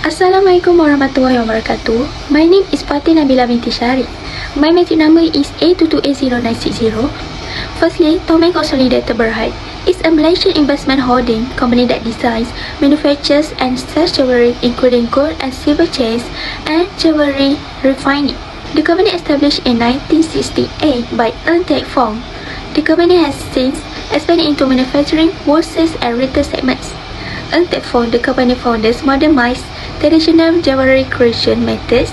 Assalamualaikum warahmatullahi wabarakatuh. My name is FATIN Binti SHAARI. My metric number is A22A0960. Firstly, Tomei Consolidated Berhad is a Malaysian investment holding company that designs, manufactures and sells jewelry including gold and silver chains and jewelry refining. The company established in 1968 by Tek Fong. The company has since expanded into manufacturing, wholesale and retail segments. Tek Fong, the company founders, modernized traditional jewelry creation methods,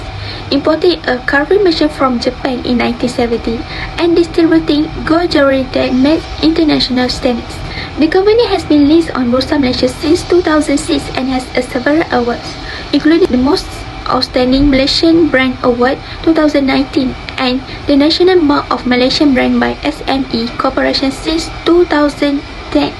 importing a carving machine from Japan in 1970, and distributing gold jewelry that met international standards. The company has been listed on Bursa Malaysia since 2006 and has several awards, including the Most Outstanding Malaysian Brand Award 2019 and the National Mark of Malaysian Brand by SME Corporation since 2010.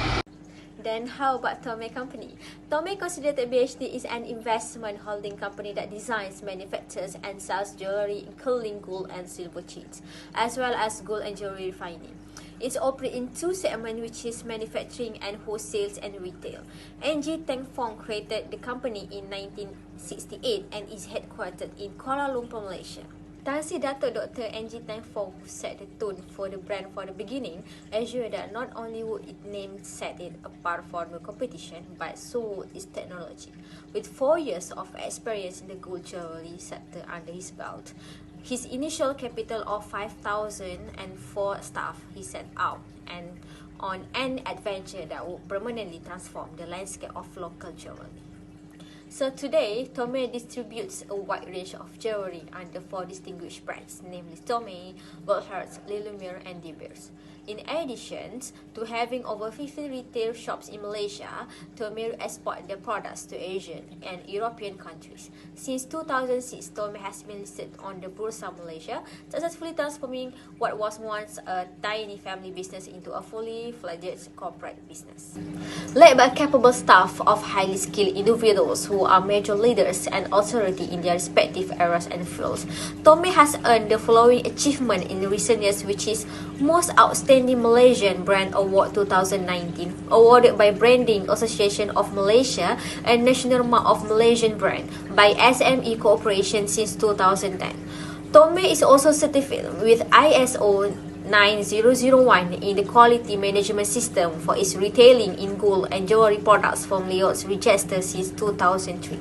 Then how about Tomei Company? Tomei Consolidated BHD is an investment holding company that designs, manufactures and sells jewelry including gold and silver chains, as well as gold and jewelry refining. It operates in two segments, which is manufacturing and wholesale and retail. NG Teng Fong created the company in 1968 and is headquartered in Kuala Lumpur, Malaysia. Tan Sri Dato' Dr. NG Teng Fong set the tone for the brand for the beginning, assured that not only would its name set it apart from the competition, but so would its technology. With 4 years of experience in the gold jewelry sector under his belt, his initial capital of 5,000 and 4 staff, he set out and on an adventure that would permanently transform the landscape of local jewelry. So today, Tomei distributes a wide range of jewelry under 4 distinguished brands, namely Tomei, Goldhearts, Lilumere, and De Beers. In addition to having over 50 retail shops in Malaysia, Tomei exports their products to Asian and European countries. Since 2006, Tomei has been listed on the Bursa Malaysia, successfully transforming what was once a tiny family business into a fully fledged corporate business. Led by capable staff of highly skilled individuals who are major leaders and authority in their respective areas and fields, Tomei has earned the following achievement in recent years, which is Most Outstanding Malaysian Brand Award 2019, awarded by Branding Association of Malaysia and National Mark of Malaysian Brand by SME Corporation since 2010. Tomei is also certified with ISO 9001 in the quality management system for its retailing in gold and jewelry products from Leo's register since 2003.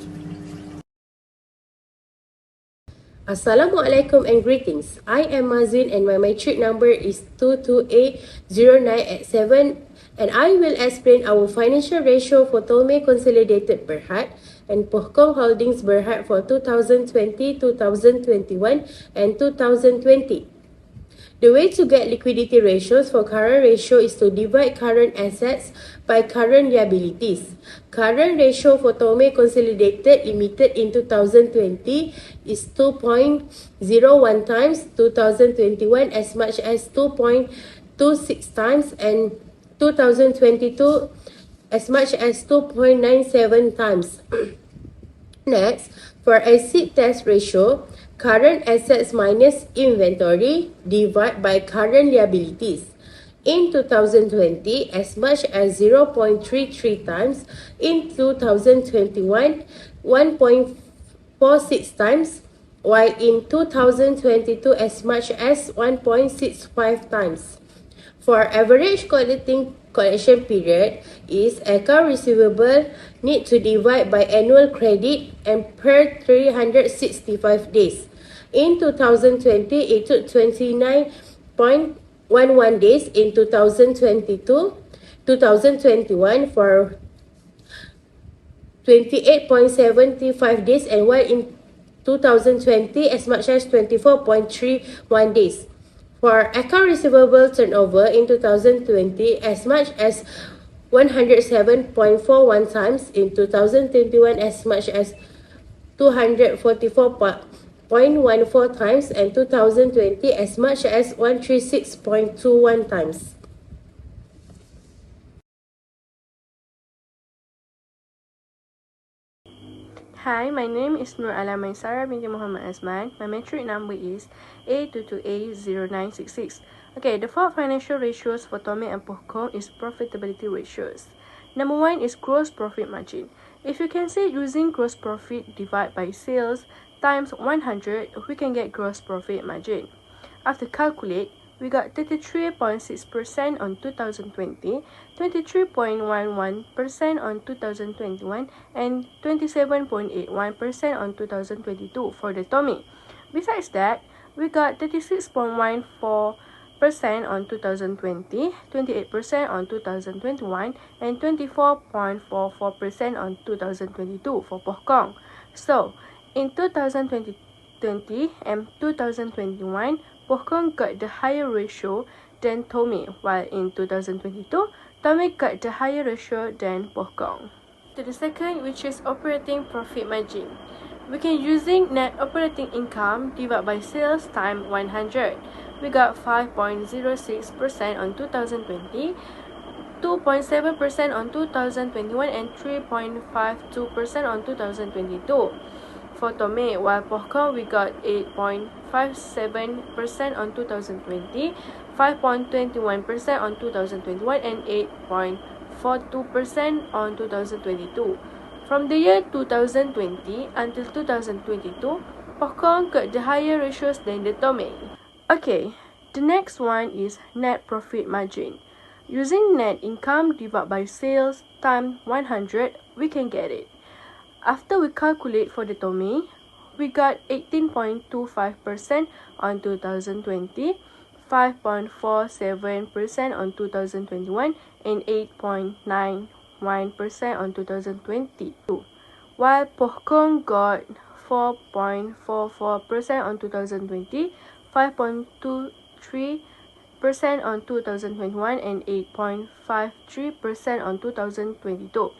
Assalamualaikum and greetings. I am Mazuin and my metric number is 22A0987 and I will explain our financial ratio for Tomei Consolidated Berhad and Pohkong Holdings Berhad for 2020, 2021 and 2020. The way to get liquidity ratios for current ratio is to divide current assets by current liabilities. Current ratio for Tomei Consolidated Limited in 2020 is 2.01 times, 2021 as much as 2.26 times, and 2022 as much as 2.97 times. Next, for acid test ratio, current assets minus inventory divide by current liabilities. In 2020, as much as 0.33 times. In 2021, 1.46 times. While in 2022, as much as 1.65 times. For average collection period is account receivable need to divide by annual credit and per 365 days. In 2020, it took 29.11 days. In 2021 for 28.75 days, and while in 2020 as much as 24.31 days. For account receivable turnover in 2020 as much as 107.41 times. In 2021 as much as 244.14 times, and 2020 as much as 136.21 times. Hi, my name is MAISARA Binti Muhammad AZMAN. My metric number is A22A0966. Okay, the 4 financial ratios for Tomei and Pohkong is profitability ratios. Number one is gross profit margin. If you can say using gross profit divided by sales times 100, we can get gross profit margin. After calculate, we got 33.6% on 2020, 23.11% on 2021, and 27.81% on 2022 for the Tommy. Besides that, we got 36.14% on 2020, 28% on 2021, and 24.44% on 2022 for Pohkong. So, in 2020 and 2021, Pohkong got the higher ratio than Tommy, while in 2022, Tommy got the higher ratio than Pohkong. To the second, which is operating profit margin. We can using net operating income divided by sales times 100. We got 5.06% on 2020, 2.7% on 2021, and 3.52% on 2022. For Tommy, while Pohkong we got 8.57% on 2020, 5.21% on 2021, and 8.42% on 2022. From the year 2020 until 2022, Pohkong got the higher ratios than the Tommy. Okay, the next one is net profit margin. Using net income divided by sales times 100, we can get it. After we calculate for the Tommy, we got 18.25% on 2020, 5.47% on 2021, and 8.91% on 2022. While Pohkong got 4.44% on 2020, 5.23% on 2021, and 8.53% on 2022.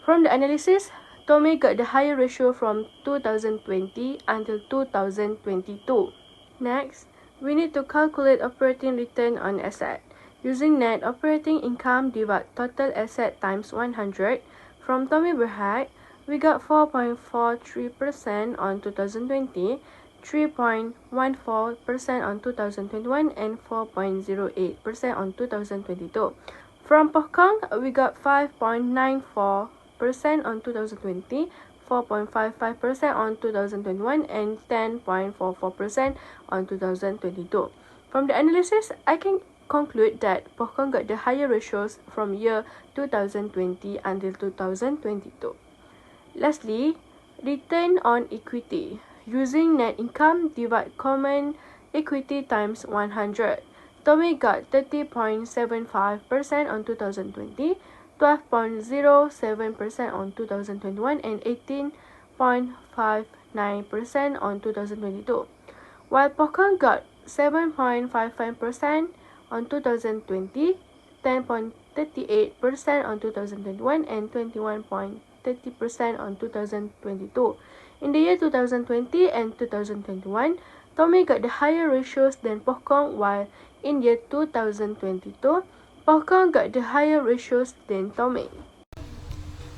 From the analysis, Tommy got the higher ratio from 2020 until 2022. Next, we need to calculate operating return on asset. Using net operating income divided total asset times 100, from Tommy Berhad, we got 4.43% on 2020, 3.14% on 2021, and 4.08% on 2022. From Pohkong, we got 5.94% on 2020, 4.55% on 2021, and 10.44% on 2022. From the analysis, I can conclude that Pohkong got the higher ratios from year 2020 until 2022. Lastly, return on equity. Using net income divide common equity times 100. Tommy got 30.75% on 2020, 12.07% on 2021, and 18.59% on 2022. While Pohkong got 7.55% on 2020, 10.38% on 2021, and 21.30% on 2022. In the year 2020 and 2021, Tommy got the higher ratios than Pohkong, while in year 2022, Pohkong got the higher ratios than Tommy.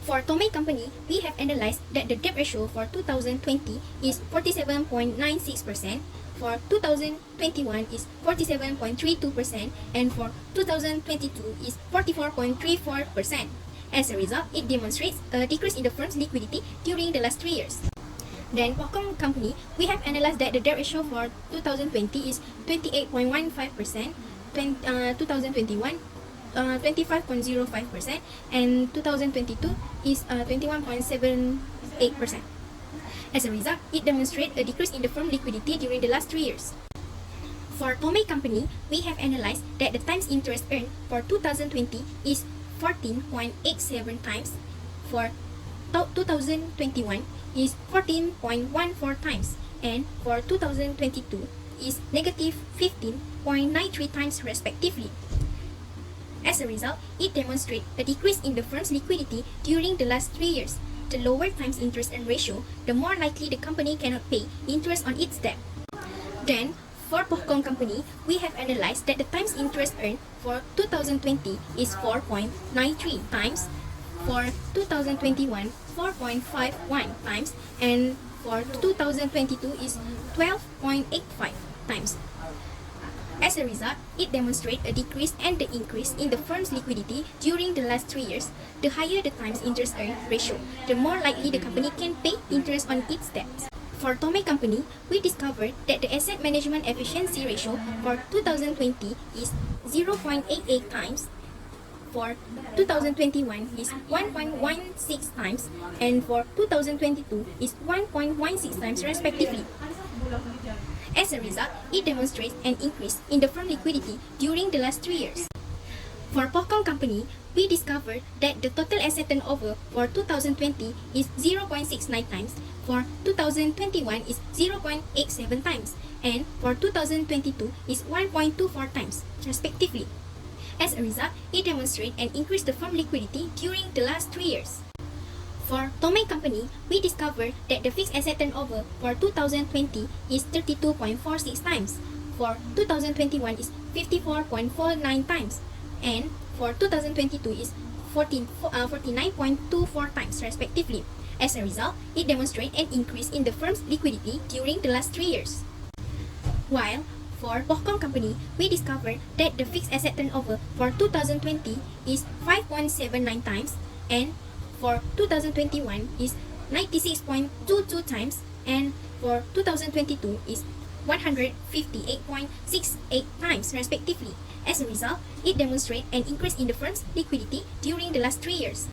For Tomei Company, we have analyzed that the debt ratio for 2020 is 47.96%, for 2021 is 47.32%, and for 2022 is 44.34%. As a result, it demonstrates a decrease in the firm's liquidity during the last 3 years. Then, Pohkong Company, we have analyzed that the debt ratio for 2020 is 28.15%, 2021 25.05%, and 2022 is 21.78%. As a result, it demonstrates a decrease in the firm liquidity during the last 3 years. For Tomei Company, we have analyzed that the times interest earned for 2020 is 14.87 times, for 2021 is 14.14 times, and for 2022 is negative 15.93 times respectively. As a result, it demonstrates a decrease in the firm's liquidity during the last 3 years. The lower times interest earned ratio, the more likely the company cannot pay interest on its debt. Then, for Pohkong Company, we have analyzed that the times interest earned for 2020 is 4.93 times, for 2021 4.51 times, and for 2022 is 12.85 times. As a result, it demonstrates a decrease and the increase in the firm's liquidity during the last 3 years. the higher the times interest earned ratio, the more likely the company can pay interest on its debts. For Tomei Company, we discovered that the asset management efficiency ratio for 2020 is 0.88 times, for 2021 is 1.16 times, and for 2022 is 1.16 times respectively. As a result, it demonstrates an increase in the firm liquidity during the last 3 years. For Pohkong Company, we discovered that the total asset turnover for 2020 is 0.69 times, for 2021 is 0.87 times, and for 2022 is 1.24 times, respectively. As a result, it demonstrates and increased the firm liquidity during the last 3 years. For Tomei Company, we discovered that the fixed asset turnover for 2020 is 32.46 times, for 2021 is 54.49 times, and for 2022 is 49.24 times respectively. As a result, it demonstrates an increase in the firm's liquidity during the last 3 years. While for Pohkong Company, we discovered that the fixed asset turnover for 2020 is 5.79 times, and for 2021 is 96.22 times, and for 2022 is 158.68 times respectively. As a result, it demonstrates an increase in the firm's liquidity during the last 3 years.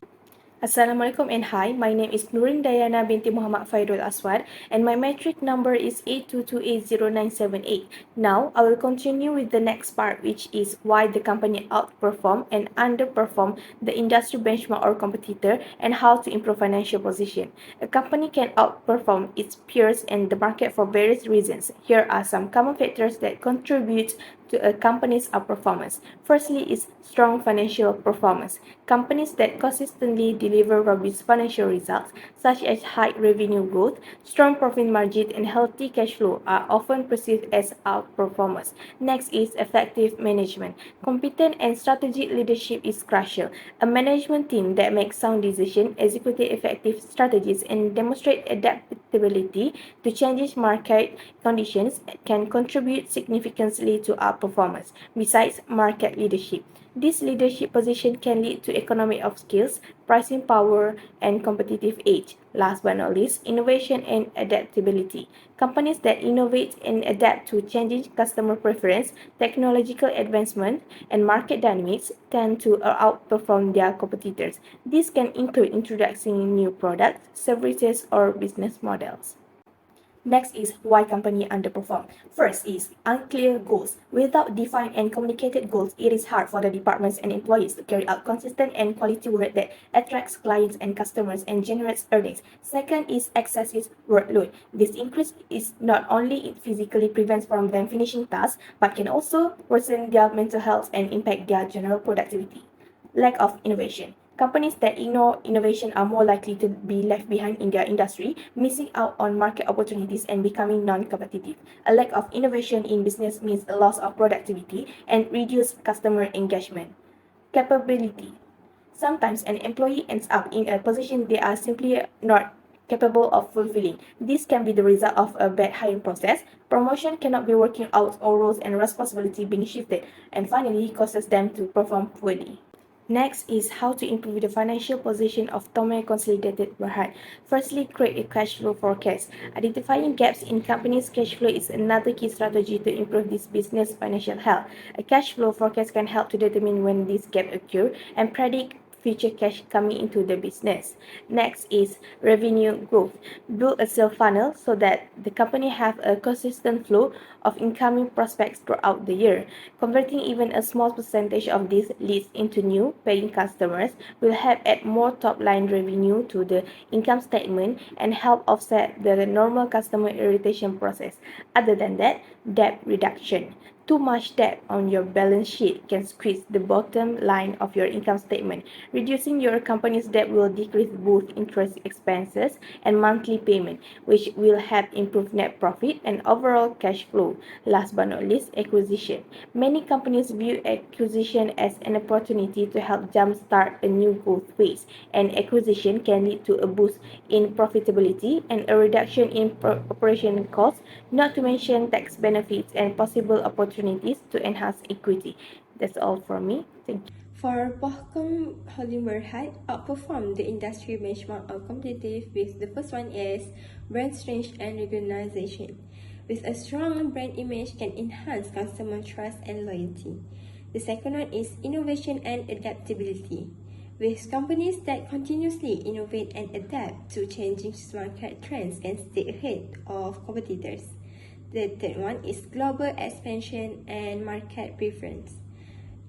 Assalamualaikum and hi, my name is NURIN DAYANA Binti MUHAMAD FAIRUL ASWAD and my metric number is 8228098. Now, I will continue with the next part, which is why the company outperform and underperform the industry benchmark or competitor and how to improve financial position. A company can outperform its peers and the market for various reasons. Here are some common factors that contribute to a company's outperformance. Firstly is strong financial performance. Companies that consistently deliver robust financial results, such as high revenue growth, strong profit margin, and healthy cash flow are often perceived as outperformers. Next is effective management. Competent and strategic leadership is crucial. A management team that makes sound decisions, execute effective strategies, and demonstrate adaptability to changing market conditions can contribute significantly to outperformance. Besides market leadership, this leadership position can lead to economy of skills, pricing power, and competitive edge. Last but not least, innovation and adaptability. Companies that innovate and adapt to changing customer preference, technological advancement, and market dynamics tend to outperform their competitors. This can include introducing new products, services, or business models. Next is why company underperform. First is unclear goals. Without defined and communicated goals, it is hard for the departments and employees to carry out consistent and quality work that attracts clients and customers and generates earnings. Second is excessive workload. This increase is not only it physically prevents from them finishing tasks, but can also worsen their mental health and impact their general productivity. Lack of innovation. Companies that ignore innovation are more likely to be left behind in their industry, missing out on market opportunities and becoming non-competitive. A lack of innovation in business means a loss of productivity and reduced customer engagement. Capability. Sometimes an employee ends up in a position they are simply not capable of fulfilling. This can be the result of a bad hiring process, promotion cannot be working out, or roles and responsibility being shifted, and finally causes them to perform poorly. Next is how to improve the financial position of Tomei Consolidated Berhad. Firstly, create a cash flow forecast. Identifying gaps in company's cash flow is another key strategy to improve this business financial health. A cash flow forecast can help to determine when this gap occur and predict future cash coming into the business. Next is revenue growth. Build a sales funnel so that the company have a consistent flow of incoming prospects throughout the year. Converting even a small percentage of these leads into new paying customers will help add more top-line revenue to the income statement and help offset the normal customer irritation process. Other than that, debt reduction. Too much debt on your balance sheet can squeeze the bottom line of your income statement. Reducing your company's debt will decrease both interest expenses and monthly payment, which will help improve net profit and overall cash flow. Last but not least, acquisition. Many companies view acquisition as an opportunity to help jumpstart a new growth phase, and acquisition can lead to a boost in profitability and a reduction in operation costs, not to mention tax benefits and possible opportunities to enhance equity. That's all from me. Thank you. For Pohkong Holding Berhad, outperformed the industry benchmark of competitive with the first one is brand strength and recognition. With a strong brand image can enhance customer trust and loyalty. The second one is innovation and adaptability. With companies that continuously innovate and adapt to changing market trends can stay ahead of competitors. The third one is global expansion and market preference.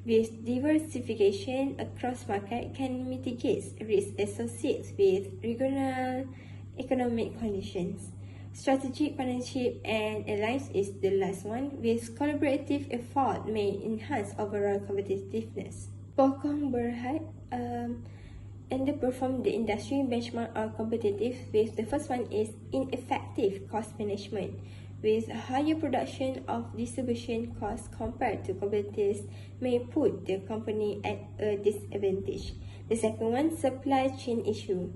With diversification across market can mitigate risk associated with regional economic conditions. Strategic partnership and alliance is the last one. With collaborative effort may enhance overall competitiveness. Pohkong Berhad underperformed the industry benchmark or competitive with the first one is ineffective cost management. With higher production of distribution costs compared to competitors may put the company at a disadvantage. The second one, supply chain issue.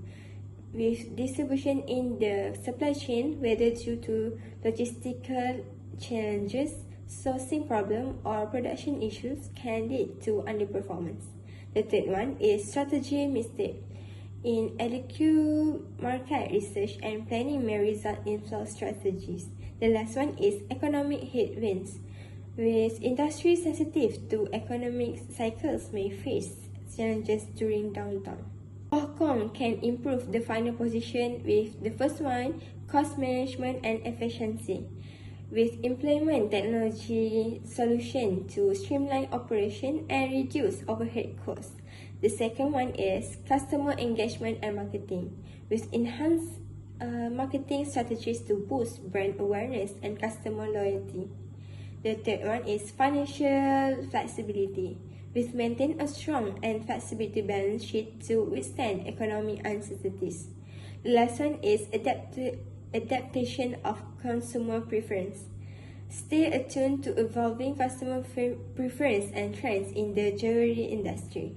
With distribution in the supply chain, whether due to logistical challenges, sourcing problem or production issues can lead to underperformance. The third one is strategy mistake. Inadequate market research and planning may result in flawed strategies. The last one is economic headwinds. With industry sensitive to economic cycles may face challenges during downturn. Pohkong can improve the final position with the first one, cost management and efficiency. With implement technology solution to streamline operation and reduce overhead costs. The second one is customer engagement and marketing. With enhanced marketing strategies to boost brand awareness and customer loyalty. The third one is financial flexibility. With maintain a strong and flexibility balance sheet to withstand economic uncertainties. The last one is adaptation of consumer preference. Stay attuned to evolving customer preference and trends in the jewelry industry.